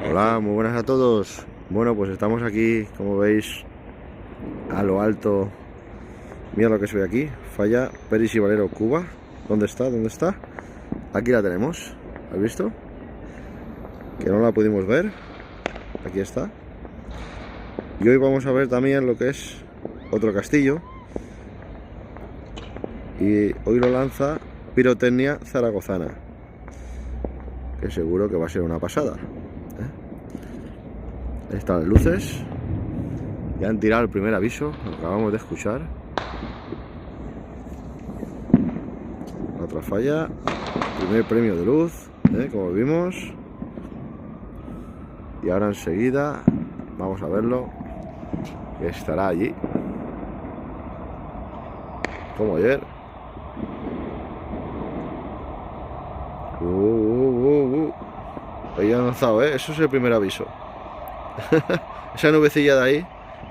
Hola, muy buenas a todos. Bueno, pues estamos aquí, como veis, a lo alto. Mira lo que se ve aquí, falla Peris y Valero, Cuba. ¿Dónde está? ¿Dónde está? Aquí la tenemos. ¿Has visto? Que no la pudimos ver. Aquí está. Y hoy vamos a ver también lo que es otro castillo. Y hoy lo lanza Pirotecnia Zaragozana, que seguro que va a ser una pasada. Ahí están las luces. Ya han tirado el primer aviso, lo acabamos de escuchar. Otra falla. Primer premio de luz, como vimos. Y ahora enseguida vamos a verlo, que estará allí como ayer. Ahí han lanzado, eso es el primer aviso. Esa nubecilla de ahí,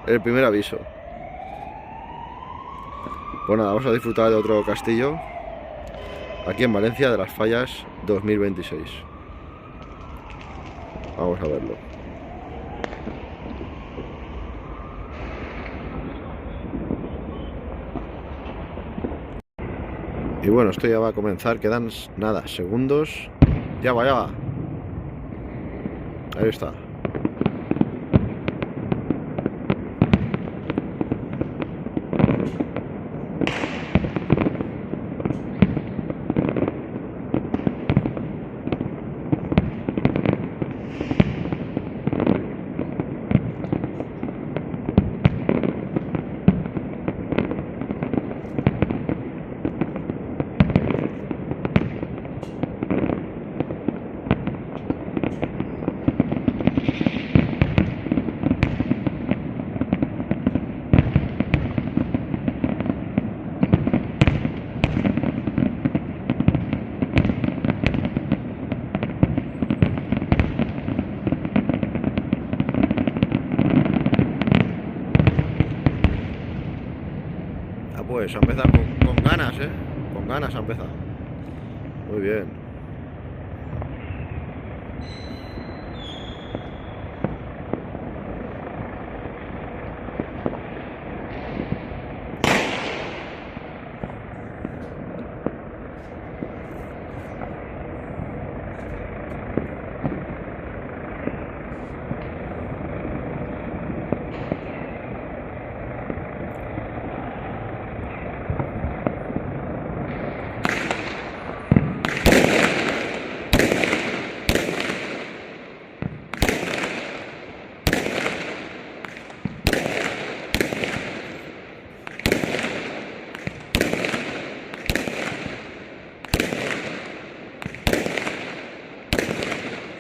el primer aviso. Pues nada, vamos a disfrutar de otro castillo aquí en Valencia, de las fallas 2026. Vamos a verlo. Y bueno, esto ya va a comenzar, quedan nada, segundos. Ya va, ya va. Ahí está. Pues ha empezado con ganas, con ganas ha empezado. Muy bien.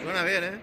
Suena bien,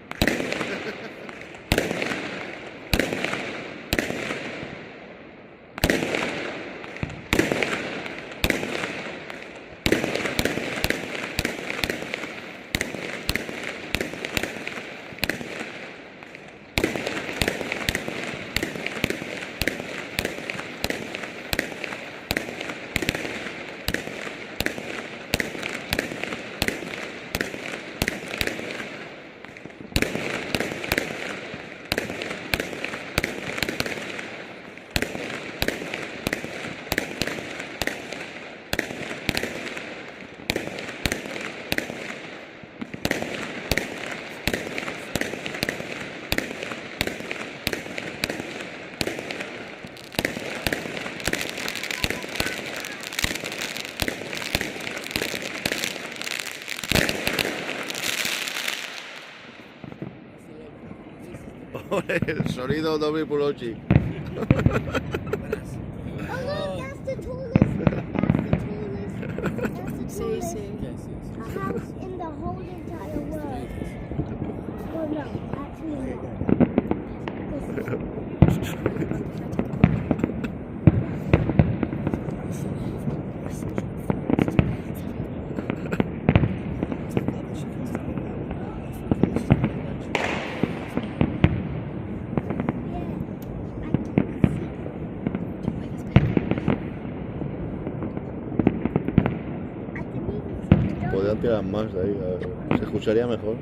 El sonido Domi Pulochi. Sí, sí. A house in the whole entire world. Well, no, actually Podrían tirar más de ahí, se escucharía mejor.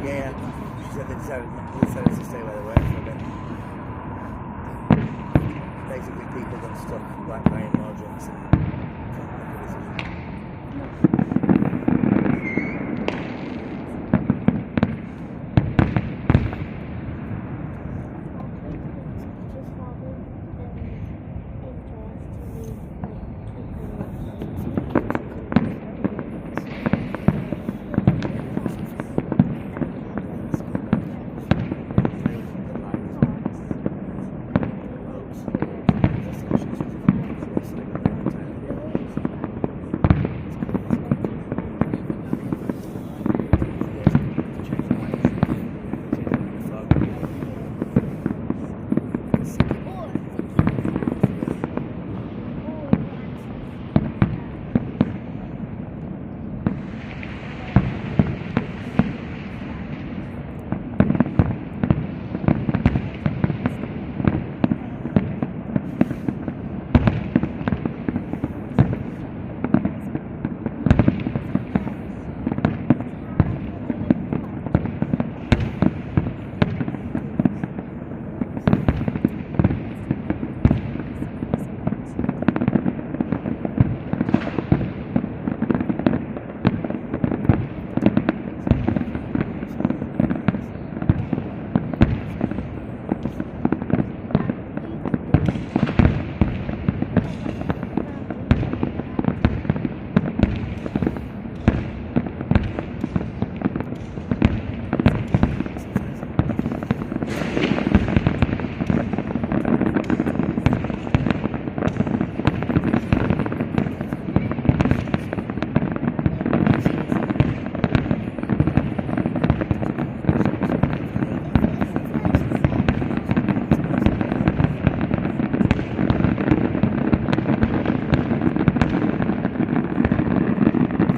Yeah, she said they decided to stay where they were for a bit. Basically, people got stuck like buying more drinks and couldn't make a decision.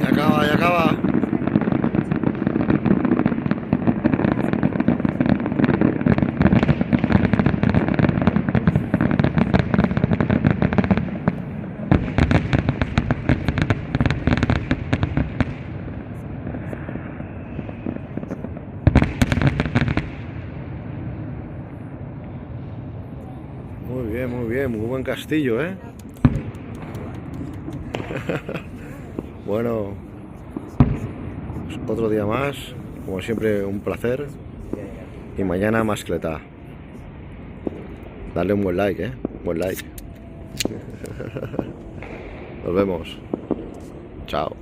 Ya acaba. Muy bien, muy buen castillo, ¿eh? Bueno, pues otro día más, como siempre un placer, y mañana más cleta. Dale un buen like, ¿eh? Buen like. Nos vemos. Chao.